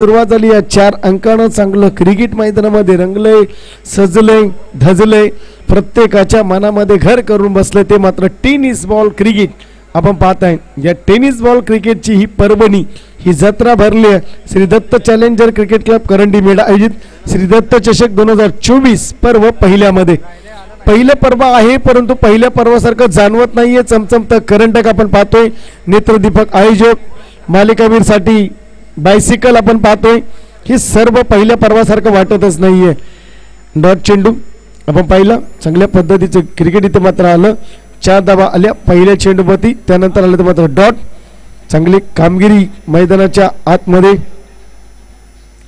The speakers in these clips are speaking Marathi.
सुरुवात झाली या 4 अंकानं चांगलं क्रिकेट मैदानामध्ये रंगलंय, सजलंय, धजलंय, प्रत्येकाच्या मनामध्ये घर करून बसलंय ते मात्र टेनिस बॉल क्रिकेट आपण पाहताय। या टेनिस बॉल क्रिकेटची ही पर्वणी ही जत्रा भरली आहे Shri Datta challenger cricket club करंडी मेळा आयोजित श्री दत्त चषक 2024 पर्व पहिल्यामध्ये पहिले पर्व आहे, परंतु पहिल्या पर्वासारखं जाणवत नाहीये। चमचमतं करंटक आपण पाहतोय, नेत्रदीपक आयोजक मालिकावीर साठी बायसिकल आपण पाहतोय, हे सर्व पहिल्या पर्वासारखं वाटतच नाहीये। डॉट चेंडू आपण पाहिलं, चांगल्या पद्धतीचं क्रिकेट इथे मात्र आलं, 4 धावा आल्या पहिल्या चेंडूवरती, त्यानंतर आलं तर मात्र डॉट। चांगली कामगिरी मैदानाच्या आतमध्ये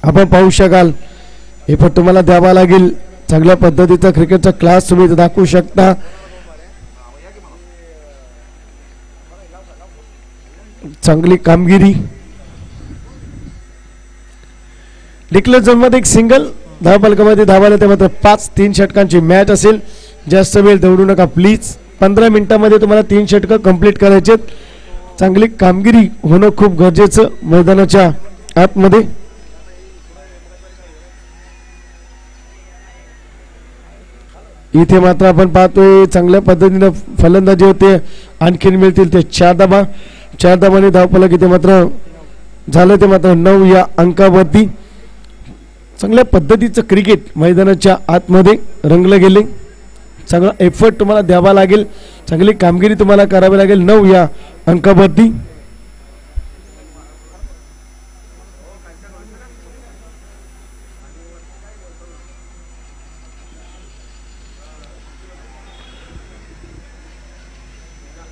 आपण पाहू शकाल, हे पण तुम्हाला द्यावा लागेल। चांगल्या पद्धतीचा क्रिकेटचा क्लास तुम्ही दाखवू शकता। चांगली कामगिरी डिक्लेअर झोनमध्ये एक सिंगल धावफलकामध्ये धावायला ते मात्र 5-3 षटकांची मॅच असेल। जास्त वेळ दौडू नका प्लीज, 15 मिनिटांमध्ये तुम्हाला 3 षटकं कंप्लीट करायचे। चांगली कामगिरी होणं खूप गरजेचं मैदानाच्या आतमध्ये। इथे मात्र आपण पाहतोय चांगल्या पद्धतीने फलंदाजी होते, आणखीन मिळतील ते 4 धावा। 4 धावांनी धावफलक इथे मात्र झालं ते मात्र 9 या अंकावरती। चांगल्या पद्धतीचं क्रिकेट मैदानाच्या आतमध्ये रंगलं गेले, चांगला एफर्ट तुम्हाला द्यावा लागेल, चांगली कामगिरी तुम्हाला करावी लागेल 9 या अंकावरती।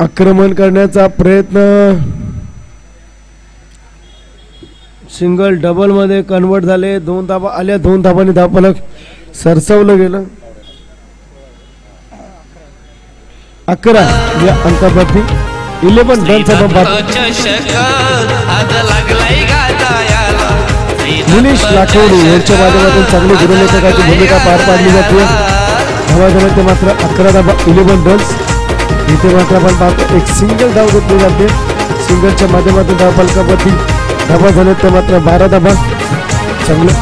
आक्रमण करण्याचा प्रयत्न, सिंगल डबल मध्ये कन्वर्ट झाले, 2 धावा आल्या, 2 धावांनी धावफलक सरसवलं गेलं। 11 या अंकावरती 11 रनचा निलेश लाखोडे यांच्या माध्यमातून चांगली गुणलेखकाची भूमिका पार पाडली जाते। धावा ते मात्र 11 धावा 11 रन्स। इथे मात्र आपण पाहतो एक सिंगल धाव घेतली जाते, सिंगलच्या माध्यमातून धावफलकावरती धावा झाले तर मात्र 12 धावा। चांगलं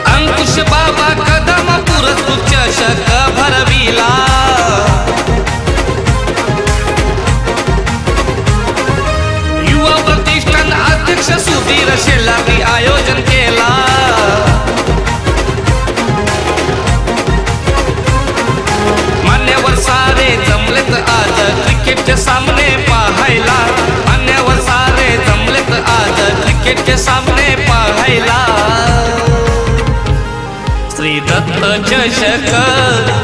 अंकुश बाबा कदम पुरस्कृत चषक भरविला, युवा प्रतिष्ठान अध्यक्ष सुधीर शेलारी आयोजन केला। मान्यवर सारे जमलेत आज क्रिकेटचे सामने पाहायला, मान्यवर सारे जमलेत आज क्रिकेटचे सामने पाहायला। श्री दत्त चषक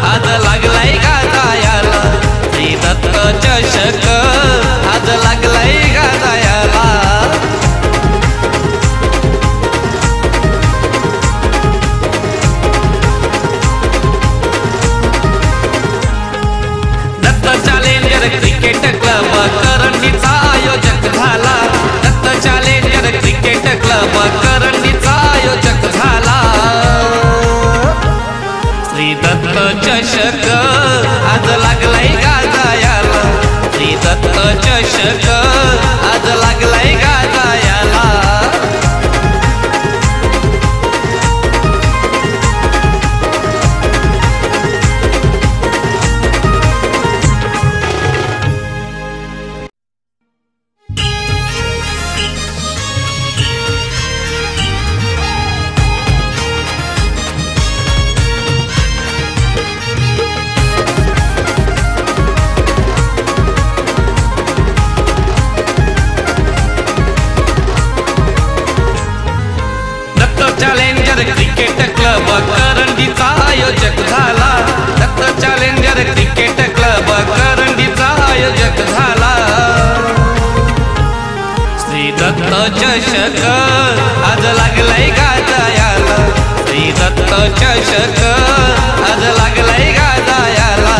आज लागलाय गाजायाला, श्री दत्त चषक आज लागलाय गाजायाला। दत्त चॅलेंजर क्रिकेट क्लब करंडीचा आयोजक झाला, दत्त चॅलेंजर क्रिकेट क्लब करंडीचा आयोजक झाला। श्री दत्त चषक आज लागलाय गाजायाला, श्री दत्त चषक आज लागलाय गाजायाला। चॅलेंजर क्रिकेट क्लब करंडीचा आयोजक झाला, दत्त चॅलेंजर क्रिकेट क्लब करंडीचा आयोजक झाला। श्री दत्त चषक आज लागलाय गाजायाला, श्री दत्त चषक आज लागलाय गाजायाला।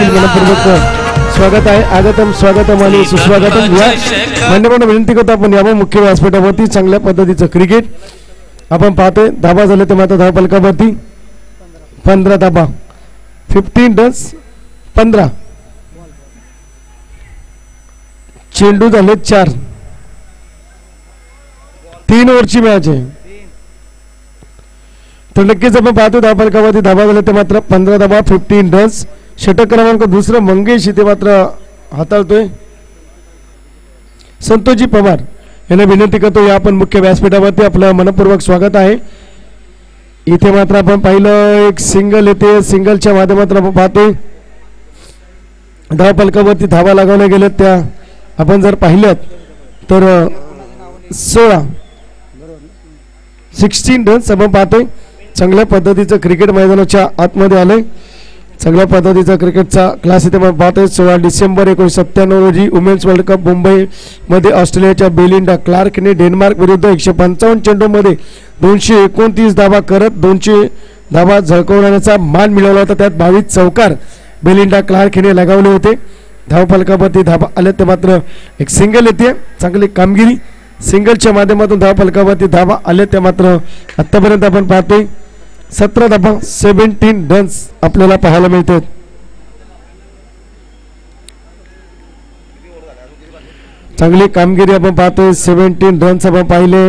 देखील मनपूर्वक स्वागत आहे. आगतम स्वागतम आणि सुस्वागतम. या मान्यवरांना विनंती करतो आपण यावं मुख्य व्यासपीठावरती. चांगल्या पद्धतीचं क्रिकेट आपण पाहतोय. धाबा झाले ते मात्र धाव फलकावरती 15 धाबा, 15 रन्स, 15 चेंडू झाले 4. 3 ओव्हरची मॅच आहे. तर नक्कीच आपण पाहतो धाव फलकावरती धाबा झाले ते मात्र 15 धाबा, 15 रन्स. षटक क्रमांक दुसरं मंगेश इथे मात्र हाताळतोय. संतोषजी पवार यांना विनंती करतो या आपण मुख्य व्यासपीठावरती आपलं मनपूर्वक स्वागत आहे. इथे मात्र आपण पाहिलं एक सिंगल येते. सिंगलच्या माध्यमातून आपण पाहतोय धाव फलकावरती धावा लागवल्या गेल्या त्या आपण जर पाहिल्यात तर 16 रन्स आपण पाहतोय. चांगल्या पद्धतीचं क्रिकेट मैदानाच्या आतमध्ये आलंय. चांगल्या पद्धतीचा क्रिकेटचा क्लास इथे आपण पाहतोय. 16 डिसेंबर 1997 रोजी वुमेन्स वर्ल्ड कप मुंबईमध्ये ऑस्ट्रेलियाच्या बेलिंडा क्लार्कने डेन्मार्क विरुद्ध 155 चेंडूमध्ये 229 धावा करत 200 धावा झळकवण्याचा मान मिळवला होता. त्यात 22 चौकार बेलिंडा क्लार्क हिने लगावले होते. धाव फलकावरती धावा आले ते मात्र एक सिंगल येते. चांगली कामगिरी सिंगलच्या माध्यमातून धाव फलकावरती धावा आले ते मात्र आतापर्यंत आपण पाहतोय 17 धावा, 17 रन्स आपल्याला पाहायला मिळतात. चांगली कामगिरी आपण पाहतोय. 17 रन्स आपण पाहिले.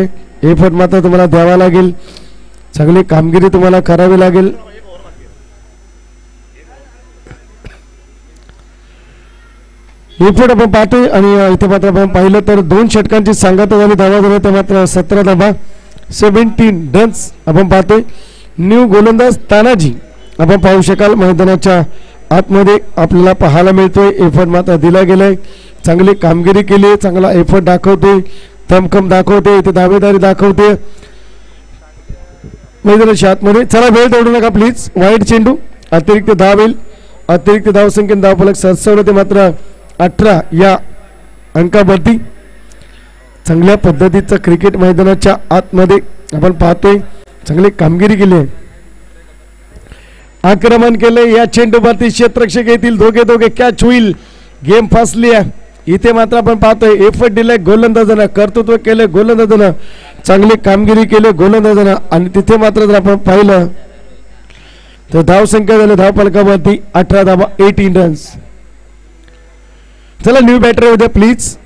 एफर्ट मात्र तुम्हाला द्यावा लागेल. चांगली कामगिरी तुम्हाला करावी लागेल. एफर्ट आपण पाहतोय आणि इथे मात्र आपण पाहिलं तर 2 षटकांची सांगता झाली. धावा झाल्या ते मात्र 17 धावा, 17 रन्स आपण पाहतोय. न्यू गोलंदाज तानाजी आपण पाहू शकाल मैदानाच्या आतमध्ये आपल्याला पाहायला मिळतोय. एफर्ट मात्र दिला गेलाय. चांगली कामगिरी केली. चांगला एफर्ट दाखवतोय. दमखम दाखवते. इथे दावेदारी दाखवते मैदानाच्या आतमध्ये. चला वेळ दौडू नका प्लीज. वाईट चेंडू अतिरिक्त धाव येईल. अतिरिक्त धावसंख्येने धावफलक सरसवलं ते मात्र 18 या अंकावरती. चांगल्या पद्धतीचं क्रिकेट मैदानाच्या आतमध्ये आपण पाहतोय. चांगली कामगिरी केली. आक्रमण केले. या चेंडूवरती क्षेत्ररक्षक येतील. दोघे कॅच होईल. गेम फसली आहे. इथे मात्र आपण पाहतोय एफर्ट दिलाय गोलंदाजांना. कर्तृत्व केले गोलंदाजांना. चांगली कामगिरी केली गोलंदाजांना. आणि तिथे मात्र जर आपण पाहिलं तर धावसंख्या झाली धाव फलकावरती 18 धावा, 18 रन्स. चला न्यू बॅटर उद्या प्लीज.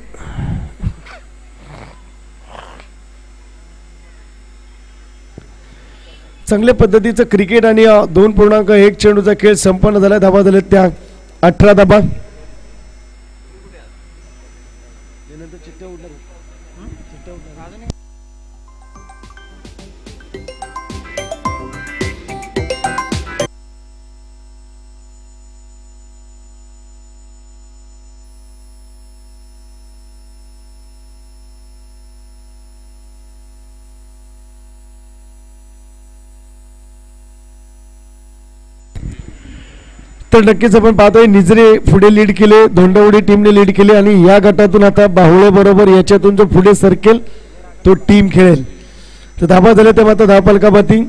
चांगल्या पद्धतीचं क्रिकेट आणि 2.1 चेंडूचा खेळ संपन्न झाला. धावा झाल्या त्या 18 धावा. तर नक्कीच आपण पाहतोय निजरे पुढे लीड केले. धोंडवडी टीमने लीड केले आणि या गटातून आता बाहुळे बरोबर याच्यातून जो पुढे सरकेल तो टीम खेळेल. तर धाबा झाले ते मात्र धाव फलकावरती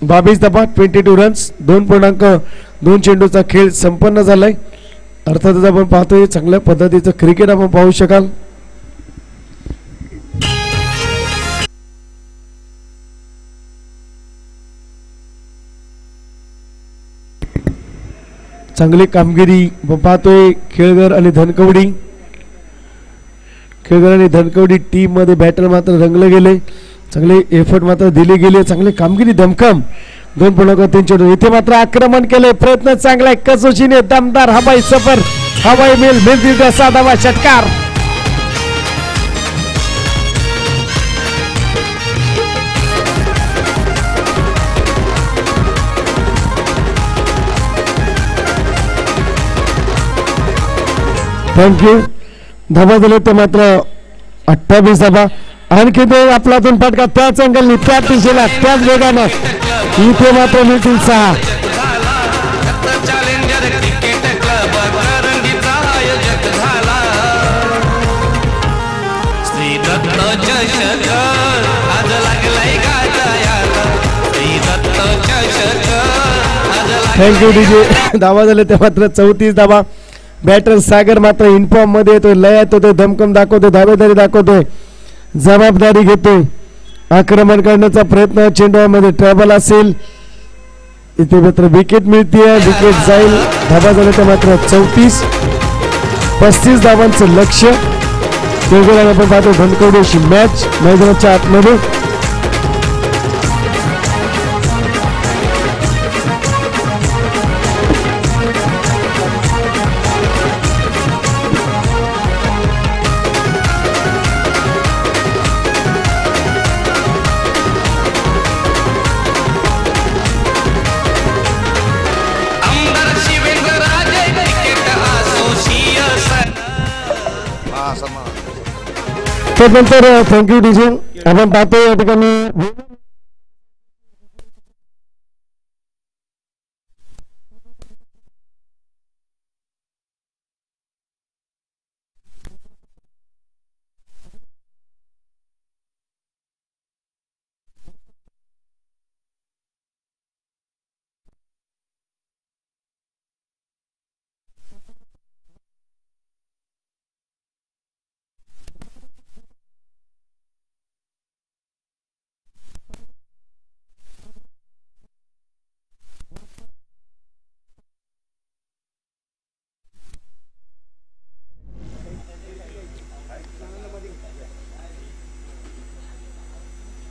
22 धाबा, 22 रन्स. 2.2 चेंडूचा खेळ संपन्न झालाय. अर्थातच आपण पाहतोय चांगल्या पद्धतीचं क्रिकेट आपण पाहू शकाल. चांगली कामगिरी पाहतोय. खेळघर आणि धनकवडी टीम मध्ये बॅटर मात्र रंगले गेले. चांगले एफर्ट मात्र दिले गेले. चांगली कामगिरी दमखम 2.3 चेंडू. इथे मात्र आक्रमण केले. प्रयत्न चांगला आहे. कसोशीने दमदार हवाई सफर. हवाई मेल साधावा षटकार. थँक्यू. धाबा दिले ते मात्र 28 धाबा. आणखी ते आपलातून फटका त्याच अँगलनी त्याच दिशेला त्याच वेगानं. इथे मात्र मिळतील 6. आज लागलाय गाजायाला. श्री दत्त चषक आज थँक्यू डीजे. धावा झाले ते मात्र 34 धावा. बॅटर सागर मात्र इन्फॉर्म मध्ये येतोय, लयात होतोय, दमकम दाखवतोय, दावेदारी दाखवतोय, जबाबदारी घेतोय, आक्रमण करण्याचा प्रयत्न. चेंडूमध्ये ट्रॅव्हल असेल, इथे मात्र विकेट मिळते, विकेट जाईल. धावा झाले ते मात्र 34 धावांचं लक्ष. आपण पाहतो धनकवडी अशी मॅच मैदानाच्या आतमध्ये. त्यानंतर थँक्यू डीजे. आपण पाहतो या ठिकाणी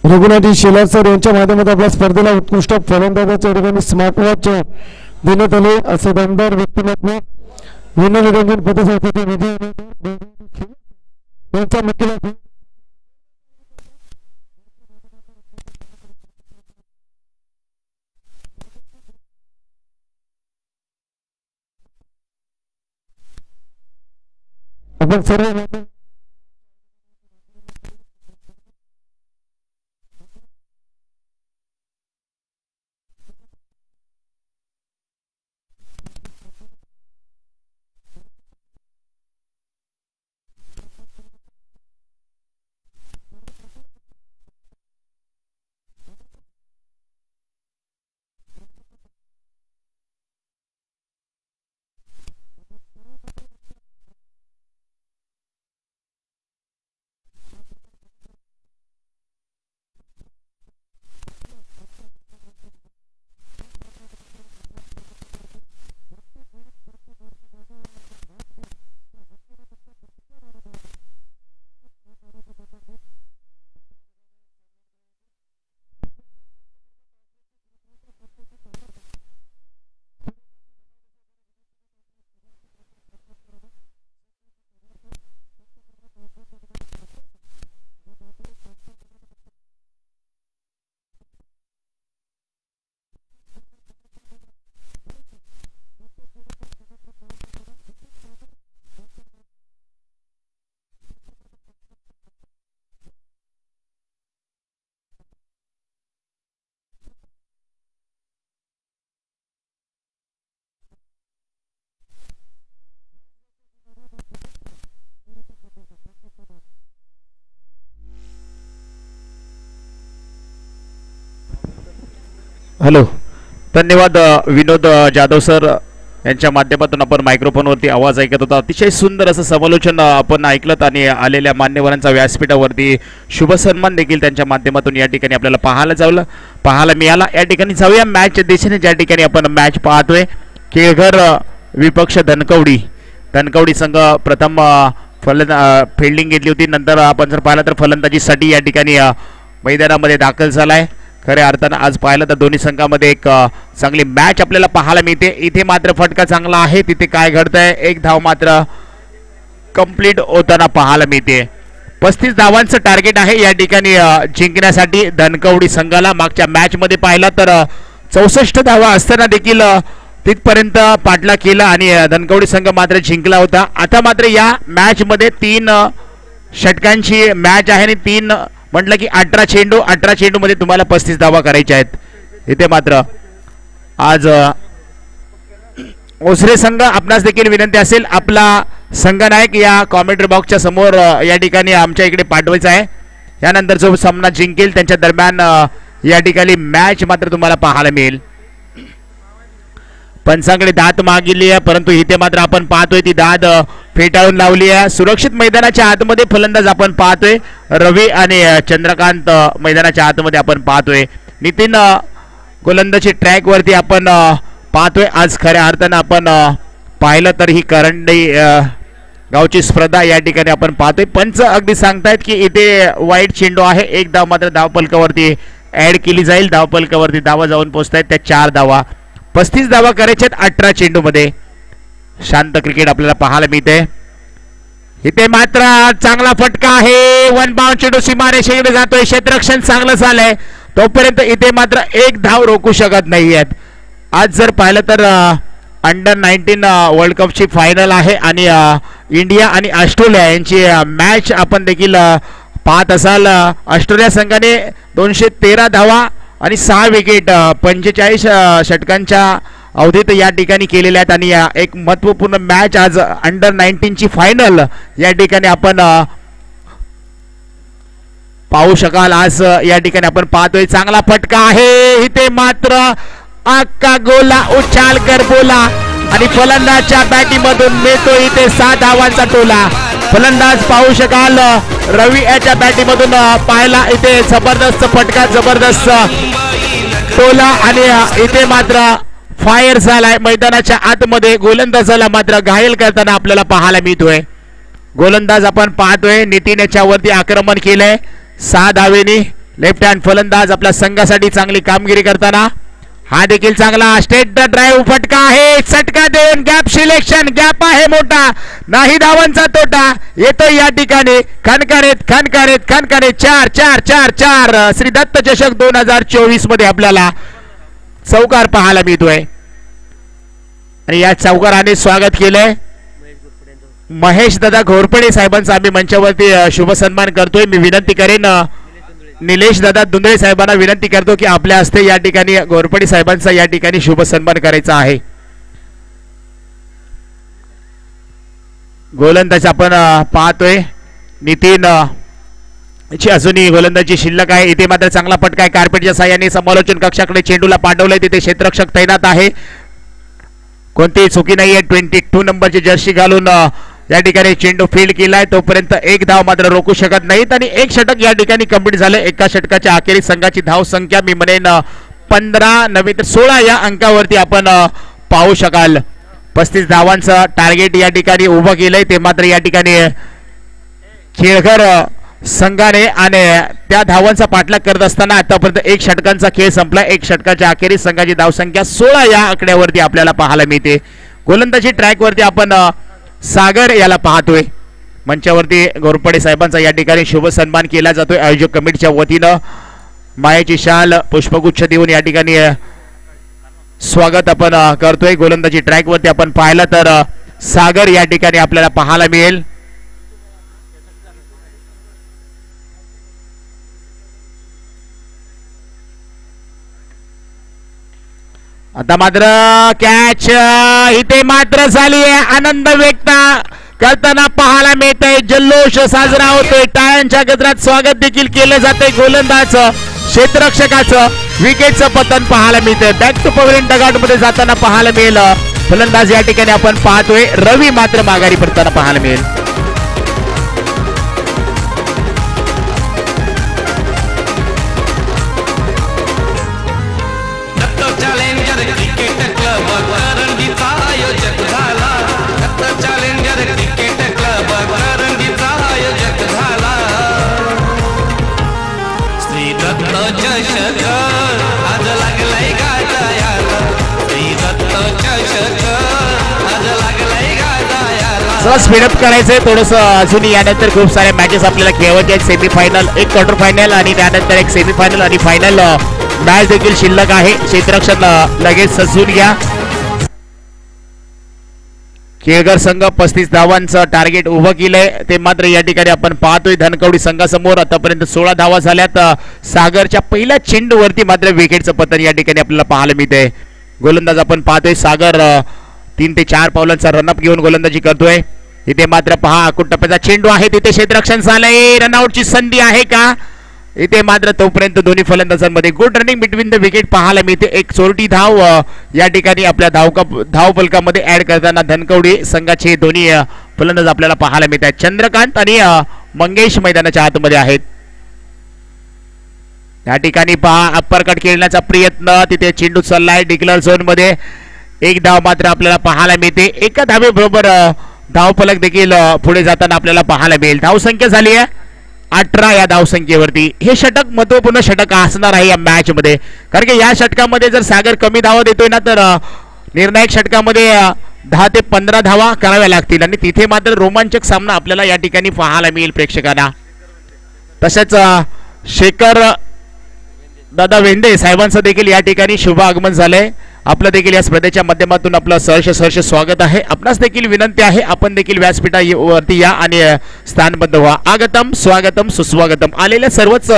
रघुनाथी शेलार सर यांच्या माध्यमातून आपल्या स्पर्धेला उत्कृष्ट फलंदाजाच्या ठिकाणी स्मार्ट वॉच देण्यात आले. असे दमदार व्यक्तिमत्व मनोरंजन पथसंस्थेचे विजय यांच्या मुख्य आपण सर्व हॅलो. धन्यवाद विनोद जाधव सर यांच्या माध्यमातून आपण मायक्रोफोनवरती आवाज ऐकत होता. अतिशय सुंदर असं समालोचन आपण ऐकलं आणि आलेल्या मान्यवरांचा व्यासपीठावरती शुभ सन्मान देखील त्यांच्या माध्यमातून या ठिकाणी आपल्याला पाहायला मिळाला. या ठिकाणी जाऊया मॅचच्या दिशेने, ज्या ठिकाणी आपण मॅच पाहतोय. केळघर विपक्ष धनकवडी संघ प्रथम फिल्डिंग घेतली होती. नंतर आपण जर पाहिलं तर फलंदाजीसाठी या ठिकाणी मैदानामध्ये दाखल झालाय. खऱ्या अर्थानं आज पाहिलं तर दोन्ही संघामध्ये एक चांगली मॅच आपल्याला पाहायला मिळते. इथे मात्र फटका चांगला आहे. तिथे काय घडतंय, एक धाव मात्र कंप्लीट होताना पाहायला मिळते. 35 धावांचं टार्गेट आहे या ठिकाणी जिंकण्यासाठी धनकवडी संघाला. मागच्या मॅच मध्ये पाहिला तर 64 धावा असताना देखील तिथपर्यंत पाठला केला आणि धनकवडी संघ मात्र जिंकला होता. आता मात्र या मॅच मध्ये 3 षटकांची मॅच आहे आणि 3 म्हटलं की 18 चेंडू मध्ये तुम्हाला 35 धावा करायच्या आहेत. इथे मात्र आज ओसरे संघ आपणास देखील विनंती असेल, आपला संघनायक या कॉमेंट्री बॉक्सच्या समोर या ठिकाणी आमच्या इकडे पाठवायचा आहे. यानंतर जो सामना जिंकेल त्यांच्या दरम्यान या ठिकाणी मॅच मात्र तुम्हाला पाहायला मिळेल. पंचांकडे दात मागितली आहे, परंतु इथे मात्र आपण पाहतोय ती दाद फेटाळून लावली आहे. सुरक्षित मैदानाच्या आतमध्ये फलंदाज आपण पाहतोय रवी आणि चंद्रकांत मैदानाच्या आतमध्ये आपण पाहतोय. नितीन गोलंदाजी ट्रॅक वरती आपण पाहतोय. आज खऱ्या अर्थानं आपण पाहिलं तर ही करंडी गावची स्पर्धा या ठिकाणी आपण पाहतोय. पंच अगदी सांगतायत की इथे वाईट चेंडू आहे, एक धाव मात्र धावपलकावरती ऍड केली जाईल. धावपलकावरती धावा जाऊन पोहोचतायत त्या 4 धावा. 35 धावा करायच्यात 18 चेंडू मध्ये. शांत क्रिकेट आपल्याला पाहायला मिळते. इथे मात्र चांगला फटका आहे, 1 बाउंड चेंडू सीमारेषेकडे जातोय. क्षेत्ररक्षण चांगलं झालंय, तोपर्यंत इथे मात्र एक धाव रोखू शकत नाहीयेत. आज जर पाहिलं तर अंडर 19 वर्ल्ड कपची फायनल आहे आणि इंडिया आणि ऑस्ट्रेलिया यांची मॅच आपण देखील पाहत असाल. ऑस्ट्रेलिया संघाने 213 धावा आणि 6 विकेट 45 षटकांच्या अवधीत या ठिकाणी केलेल्या आहेत. आणि एक महत्वपूर्ण मॅच आज अंडर 19 ची फायनल या ठिकाणी आपण पाहू शकाल. आज या ठिकाणी आपण पाहतोय चांगला फटका आहे, इथे मात्र अक्का गोला उछाल कर बोला आणि फलंदाजच्या बॅटिंग मधून मिळतो इथे 6 धावांचा टोला. फलंदाज पाहू शकाल रवी याच्या बॅटिंग मधून पाहायला इथे जबरदस्त फटका, जबरदस्त टोला आणि इथे मात्र फायर झालाय. मैदानाच्या आतमध्ये गोलंदाजाला मात्र घायल करताना आपल्याला पाहायला मिळतोय. गोलंदाज आपण पाहतोय नितीन याच्यावरती आक्रमण केलंय 6 धावेनी. लेफ्ट हँड फलंदाज आपल्या संघासाठी चांगली कामगिरी करताना. हा देखील चांगला स्टेट ड्राईव्ह फटका आहे, चटका देऊन गॅप सिलेक्शन, गॅप आहे मोठा, नाही धावांचा तोटा येतो या ठिकाणी. खणखणीत खणखणीत खणखणीत 4-4-4-4 श्री दत्त चषक 2024 मध्ये आपल्याला चौकार पाहायला मिळतोय. आणि या चौकाराने स्वागत केलंय महेश दादा घोरपडे साहेबांचा आम्ही मंचावरती शुभ सन्मान करतोय. मी विनंती करेन निलेश दादा दुंदळे साहेबांना विनंती करतो की आपल्या हस्ते या ठिकाणी घोरपडे साहेबांचा या ठिकाणी शुभ सन्मान करायचा आहे. गोलंदाज आपण पाहतोय नितीन ची अजूनही गोलंदाजी शिल्लक आहे. इथे मात्र चांगला फटका आहे, कार्पेटच्या साह्याने समालोचन कक्षाकडे चेंडूला पाठवलंय. तिथे क्षेत्ररक्षक तैनात आहे, कोणतीही चुकी नाहीये. 22 नंबरची जर्सी घालून या ठिकाणी चेंडू फील्ड केलाय. तोपर्यंत एक धाव मात्र रोखू शकत नाहीत आणि एक षटक या ठिकाणी कंप्लीट झालं. एका षटकाच्या अखेरीस संघाची धाव संख्या मी म्हणेन 15 नव्हे तर 16 या अंकावरती आपण पाहू शकाल. 35 धावांचं टार्गेट या ठिकाणी उभं केलंय. ते मात्र या ठिकाणी खेळकर संघाने आणि त्या धावांचा पाठलाग करत असताना आतापर्यंत एक षटकांचा खेळ संपला. एक षटकाच्या अखेरीस संघाची धावसंख्या 16 या आकड्यावरती आपल्याला पाहायला मिळते. गोलंदाजी ट्रॅक वरती आपण सागर याला पाहतोय. मंचावरती घोरपडे साहेबांचा या ठिकाणी शुभ सन्मान केला जातोय. आयोजक कमिटीच्या वतीनं मायेची शाल पुष्पगुच्छ देऊन या ठिकाणी स्वागत आपण करतोय. गोलंदाजी ट्रॅक वरती आपण पाहिलं तर सागर या ठिकाणी आपल्याला पाहायला मिळेल. आता मात्र कॅच इथे मात्र झाली आहे. आनंद व्यक्त करताना पाहायला मिळत आहे, जल्लोष साजरा होतोय, टाळ्यांच्या गजरात स्वागत देखील केलं जातंय. गोलंदाज क्षेत्ररक्षकाचं विकेटचं पतन पाहायला मिळतंय. बॅक टू पवेलियन डगआउट मध्ये जाताना पाहायला मिळेल. फलंदाज या ठिकाणी आपण पाहतोय, रवी मात्र माघारी परताना पाहायला मिळेल. स्पीडअप करायचंय थोडंसं अजूनही. यानंतर खूप साऱ्या मॅचेस आपल्याला खेळवायचे आहेत. सेमीफायनल, एक क्वार्टर फायनल आणि त्यानंतर एक सेमीफायनल आणि फायनल मॅच देखील शिल्लक आहे. क्षेत्ररक्षण लगेच सजून घ्या. केळकर संघ 35 धावांचं टार्गेट उभं केलंय. ते मात्र या ठिकाणी आपण पाहतोय धनकवडी संघासमोर आतापर्यंत 16 धावा झाल्यात. सागरच्या पहिल्या चेंडूवरती मात्र विकेटचं पतन या ठिकाणी आपल्याला पाहायला मिळतंय. गोलंदाज आपण पाहतोय सागर 3 ते 4 पावलांचा रनअप घेऊन गोलंदाजी करतोय. इथे मात्र पहा आकुट टप्प्याचा चेंडू आहे, तिथे क्षेत्ररक्षण झालंय. रनआउटची संधी आहे का? इथे मात्र तोपर्यंत दोन्ही फलंदाजांमध्ये good running between the wicket पाहायला मिळते. एक चोरटी धाव या ठिकाणी आपल्या धावफलकामध्ये ऍड करताना धनकवडी संघाचे दोन्ही फलंदाज आपल्याला पाहायला मिळत आहेत. चंद्रकांत आणि मंगेश मैदानाच्या आतमध्ये आहेत. या ठिकाणी पहा अप्पर कट खेळण्याचा प्रयत्न, तिथे चेंडू चाललाय डिक्लेअर झोन मध्ये. एक धाव मात्र आपल्याला पाहायला मिळते. एका धावेबरोबर धावफलक देखील पुढे जाताना आपल्याला पाहायला मिळेल. धावसंख्या झाली आहे 18 या धावसंख्येवरती. हे षटक महत्वपूर्ण षटक असणार आहे या मॅच मध्ये, कारण की या षटकामध्ये जर सागर कमी धावा देतोय ना तर निर्णायक षटकामध्ये 10 ते 15 धावा कराव्या लागतील आणि तिथे मात्र रोमांचक सामना आपल्याला या ठिकाणी पाहायला मिळेल प्रेक्षकांना. तसेच शेखर दादा वेंदे साहेबांचं देखील या ठिकाणी शुभ आगमन झालंय. आपलं देखील या स्पर्धेच्या माध्यमातून आपलं सहर्ष स्वागत आहे. आपणास देखील विनंती आहे आपण देखील व्यासपीठावरती या आणि स्थानबद्ध व्हा. आगतम स्वागतम सुस्वागतम. आलेल्या सर्वच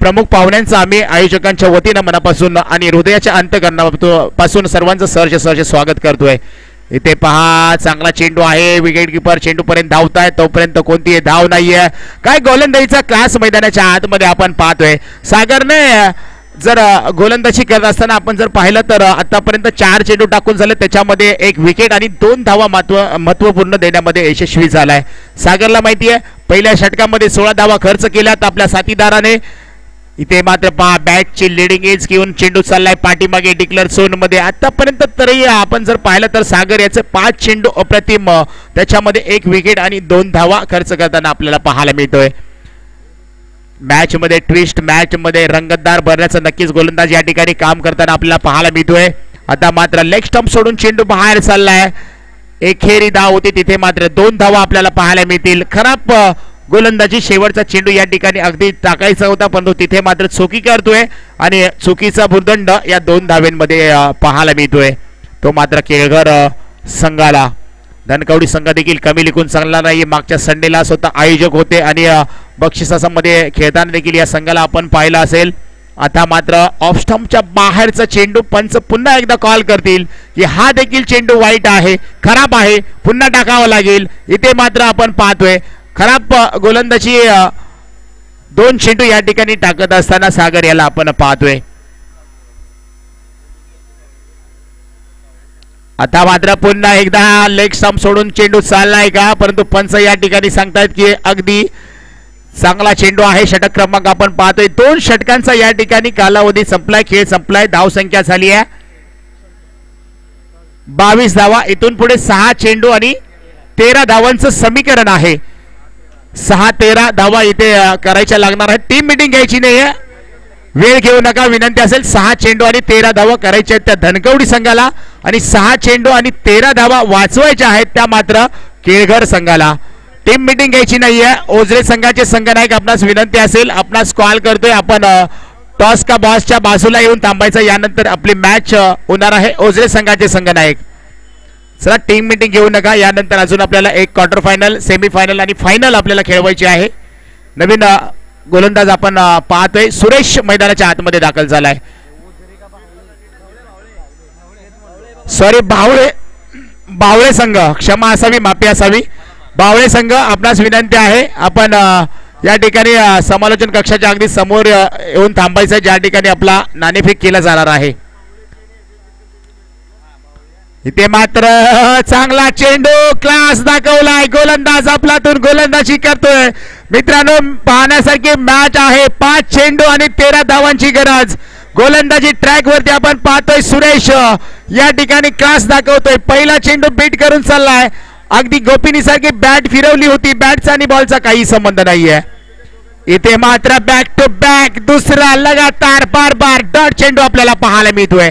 प्रमुख पाहुण्यांचं आम्ही आयोजकांच्या वतीनं मनापासून आणि हृदयाच्या अंतःकरणापासून सर्वांचं सहर्ष स्वागत करतोय. इथे पहा चांगला चेंडू आहे. विकेट किपर चेंडू पर्यंत धावताय, तोपर्यंत कोणतीही धाव नाहीये. काय गोलंदाजीचा क्लास मैदानाच्या आतमध्ये आपण पाहतोय. सागरने जर गोलंदाजी करत असताना आपण जर पाहिलं तर आतापर्यंत 4 चेंडू टाकून झाले, त्याच्यामध्ये 1 विकेट आणि 2 धावा महत्वपूर्ण देण्यामध्ये यशस्वी झालाय. सागरला माहिती आहे पहिल्या षटकामध्ये 16 धावा खर्च केल्यात आपल्या साथीदाराने. इथे मात्र पहा बॅटची लिडिंग एज घेऊन चेंडू चाललाय पाठीमागे डिक्लेअर झोन मध्ये. आतापर्यंत तरी आपण जर पाहिलं तर सागर याचे 5 चेंडू अप्रतिम, त्याच्यामध्ये 1 विकेट आणि 2 धावा खर्च करताना आपल्याला पाहायला मिळतोय. मॅच मध्ये ट्विस्ट, मॅच मध्ये रंगतदार भरण्याचं नक्कीच गोलंदाज या ठिकाणी काम करताना आपल्याला पाहायला मिळतोय. आता मात्र लेग स्टंप सोडून चेंडू बाहेर चाललाय. एकेरी धाव होती, तिथे मात्र 2 धावा आपल्याला पाहायला मिळतील. खराब गोलंदाजी, शेवटचा चेंडू या ठिकाणी अगदी टाकायचा होता परंतु तिथे मात्र चुकी करतोय आणि चुकीचा भुर्दंड या 2 धावेंमध्ये पाहायला मिळतोय. तो मात्र केळघर संघाला. धनकवडी संघ देखील कमी लिखून चांगला नाही. मागच्या संडेला स्वतः आयोजक होते आणि बक्षिसामध्ये खेळताना देखील या संघाला आपण पाहिलं असेल. आता मात्र ऑफ स्टंपच्या बाहेरचा चेंडू पंच पुन्हा एकदा कॉल करतील की हा देखील चेंडू वाईट आहे, खराब आहे, पुन्हा टाकावा लागेल. इथे मात्र आपण पाहतोय खराब गोलंदाजी 2 चेंडू या ठिकाणी टाकत असताना सागर याला आपण पाहतोय. आता मात्र पुन्हा एकदा लेग स्टंप सोडून चेंडू चाललाय का, परंतु पंच या ठिकाणी सांगतायत की अगदी चांगला चेंडू आहे. षटक क्रमांक आपण पाहतोय 2 षटकांचा या ठिकाणी कालावधी संपलाय, खेळ संपलाय. धाव संख्या झाली आहे 22 धावा. इथून पुढे 6 चेंडू आणि 13 धावांचं समीकरण आहे. 6-13 धावा इथे करायच्या लागणार आहेत. टीम मीटिंग घ्यायची नाहीये, वेळ घेऊ नका, विनंती असेल. 6 चेंडू आणि 13 धावा करायच्या आहेत त्या धनकवडी संघाला आणि 6 चेंडू आणि 13 धावा वाचवायच्या आहेत त्या मात्र केळघर संघाला. टीम मीटिंग घ्यायची नाहीये. ओझरे संघाचे संघनायक आपणास विनंती असेल, आपणास कॉल करतोय, आपण टॉस का बॉसच्या बाजूला येऊन थांबायचं. यानंतर आपली मॅच होणार आहे. ओझरे संघाचे संघनायक चला टीम मीटिंग घेऊ नका. यानंतर अजून आपल्याला एक क्वार्टर फायनल, सेमीफायनल आणि फायनल आपल्याला खेळवायची आहे. नवीन गोलंदाज आपण पाहतोय सुरेश मैदानाच्या आतमध्ये दाखल झालाय. सॉरी बावळे संघ, क्षमा असावी, माफी असावी. बावळे संघ आपणास विनंती आहे आपण या ठिकाणी समालोचन कक्षाच्या अगदी समोर येऊन थांबायचं, ज्या ठिकाणी आपला नाणेफेक केला जाणार आहे. इथे मात्र चांगला चेंडू, क्लास दाखवलाय. गोलंदाज आपलातून गोलंदाजी करतोय. मित्रांनो पाहण्यासारखी मॅच आहे. 5 चेंडू आणि 13 धावांची गरज. गोलंदाजी ट्रॅक वरती आपण पाहतोय. सुरेश या ठिकाणी क्लास दाखवतोय. पहिला चेंडू बीट करून चाललाय. अगदी गोपिनी सारखी बॅट फिरवली होती. बॅटचा आणि बॉलचा काही संबंध नाहीये. इथे मात्र बॅक टू बॅक दुसरा लगातार बार डॉट चेंडू आपल्याला पाहायला मिळतोय.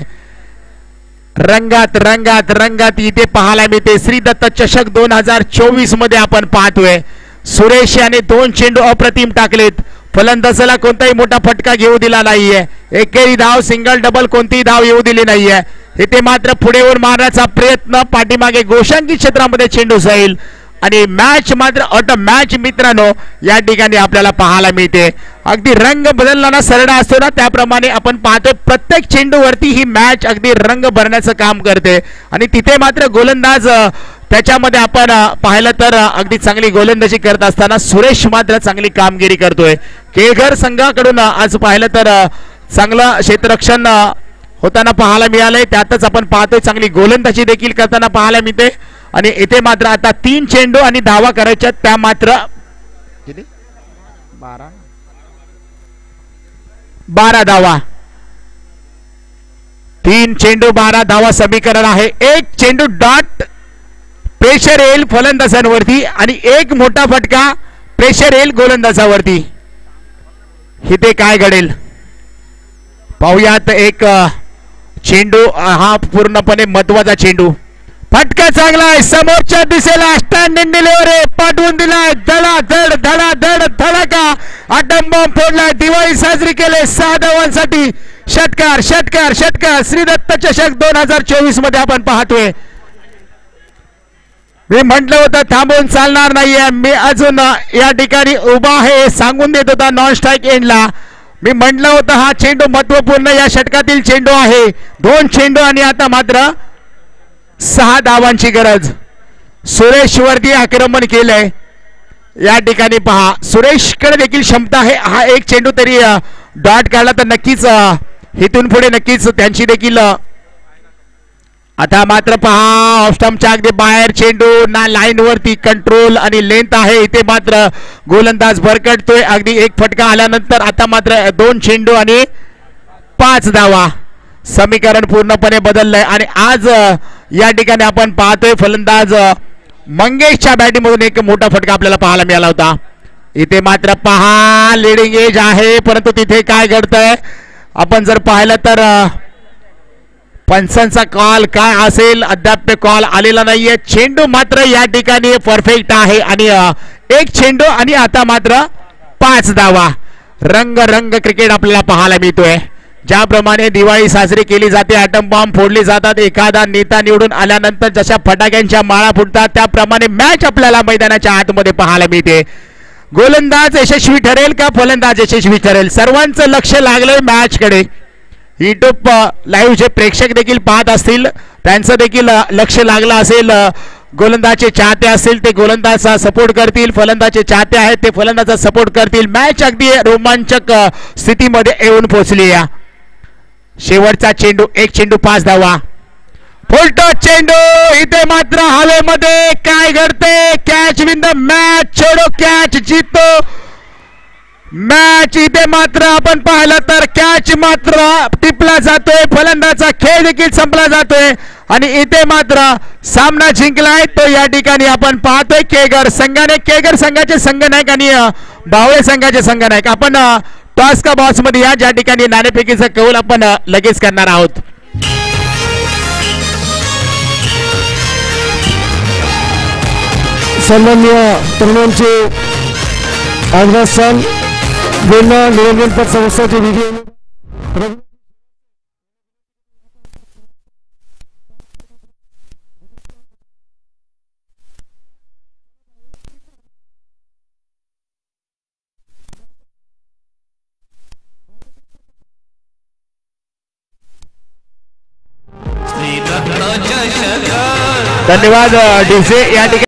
रंगात इथे पाहायला मिळते. श्री दत्त चषक 2024 मध्ये आपण पाहतोय सुरेश याने 2 चेंडू अप्रतिम टाकलेत. फलंदाजाला कोणताही मोठा फटका घेऊ दिला नाहीये. एकेरी धाव, सिंगल डबल कोणतीही धाव येऊ दिली नाहीये. इथे मात्र पुढे येऊन मारण्याचा प्रयत्न, पाठीमागे गोशांकी क्षेत्रामध्ये चेंडू जाईल आणि मॅच मात्र ऑटो मॅच मित्रांनो या ठिकाणी आपल्याला पाहायला मिळते. अगदी रंग बदलताना सरडा असतो ना, त्याप्रमाणे आपण पाहतोय प्रत्येक चेंडूवरती ही मॅच अगदी रंग भरण्याचं काम करते आणि तिथे मात्र गोलंदाज त्याच्यामध्ये आपण पाहिलं तर अगदी चांगली गोलंदाजी करत असताना सुरेश मात्र चांगली कामगिरी करतोय. केळघर संघाकडून आज पाहिलं तर चांगलं क्षेत्ररक्षण होताना पाहायला मिळालंय. त्यातच आपण पाहतोय चांगली गोलंदाजी देखील करताना पाहायला मिळते. आणि इथे मात्र आता 3 चेंडू आणि धावा करायच्या त्या मात्र 12 धावा. 3 चेंडू 12 धावा समीकरण आहे. एक चेंडू डॉट प्रेशर येईल फलंदाजांवरती आणि एक मोठा फटका प्रेशर येईल गोलंदाजावरती. इथे काय घडेल पाहूयात. एक चेंडू हा पूर्णपणे महत्वाचा चेंडू. फटका चांगला आहे समोरच्या दिशेला स्टँडिंग डिलिव्हरी पाठवून दिलाय. धडाधड धडाधड धडाका आटम बॉम्ब फोडलाय. दिवाळी साजरी केली 6 धावांसाठी. षटकार षटकार षटकार. श्रीदत्त चषक 2024 मध्ये आपण पाहतोय. मी म्हटलं होतं थांबून चालणार नाहीये. मी अजून या ठिकाणी उभा आहे सांगून देत होता नॉन स्ट्राईक एंडला. मी म्हटलं होतं हा चेंडू महत्वपूर्ण या षटकातील चेंडू आहे. 2 चेंडू आणि आता मात्र 6 धावांची गरज. सुरेश वरती आक्रमण केलंय. या ठिकाणी पहा सुरेशकडे देखील क्षमता आहे. हा एक चेंडू तरी डॉट काढला तर नक्कीच इथून पुढे नक्कीच त्यांची देखील. आता मात्र पहा ऑफस्टंपच्या अगदी बाहेर चेंडू ना लाईन वरती कंट्रोल आणि लेंथ आहे. इथे मात्र गोलंदाज भरकटतोय. अगदी एक फटका आल्यानंतर आता मात्र 2 चेंडू आणि 5 धावा. समीकरण पूर्णपणे बदललंय. आणि आज या ठिकाणी आपण पाहतोय फलंदाज मंगेशच्या बॅटिंग मधून एक मोठा फटका आपल्याला पाहायला मिळाला होता. इथे मात्र पहा लिडिंग एज आहे परंतु तिथे काय घडतंय आपण जर पाहिलं तर पंचांचा कॉल काय असेल अद्याप कॉल आलेला नाहीये. चेंडू मात्र या ठिकाणी परफेक्ट आहे आणि एक चेंडू आणि आता मात्र 5 धावा. रंग रंग क्रिकेट आपल्याला पाहायला मिळतोय. ज्याप्रमाणे दिवाळी साजरी केली जाते ॲटम बॉम्ब फोडले जातात. एखादा नेता निवडून आल्यानंतर जशा फटाक्यांच्या माळा फुटतात त्याप्रमाणे मॅच आपल्याला मैदानाच्या आतमध्ये पाहायला मिळते. गोलंदाज यशस्वी ठरेल का फलंदाज यशस्वी ठरेल सर्वांचं लक्ष लागलंय मॅच कडे. युट्यूब लाईव्ह जे प्रेक्षक देखील पाहत असतील त्यांचं देखील लक्ष लागलं असेल. गोलंदाजचे चाहते असतील ते गोलंदाजचा सपोर्ट करतील. फलंदाजचे चाहते आहेत ते फलंदाजचा सपोर्ट करतील. मॅच अगदी रोमांचक स्थितीमध्ये येऊन पोहोचली. या शेवटचा चेंडू 1 चेंडू 5 धावा. फुलटॉस चेंडू. इथे मात्र हवेमध्ये काय घडते. Catch win the match. छोडो कॅच जीतो मॅच. इथे मात्र आपण पाहिलं तर कॅच मात्र टिपला जातोय. फलंदाजाचा खेळ देखील संपला जातोय आणि इथे मात्र सामना जिंकलाय तो या ठिकाणी आपण पाहतोय केळघर संघाने. केळघर संघाचे संघनायक आणि बावळे संघाचे संघनायक. आपण टॉस का बॉक्स मध्ये या ज्या ठिकाणी नाणेफेकीचा कौल आपण लगेच करणार आहोत. सन्माननीय तरुणांचे अफगाणिस्तान बोलणं नियोजन पद संस्थाचे व्हिडिओ श्रीदत्त चषक धन्यवाद डीजे या ठिकाणी.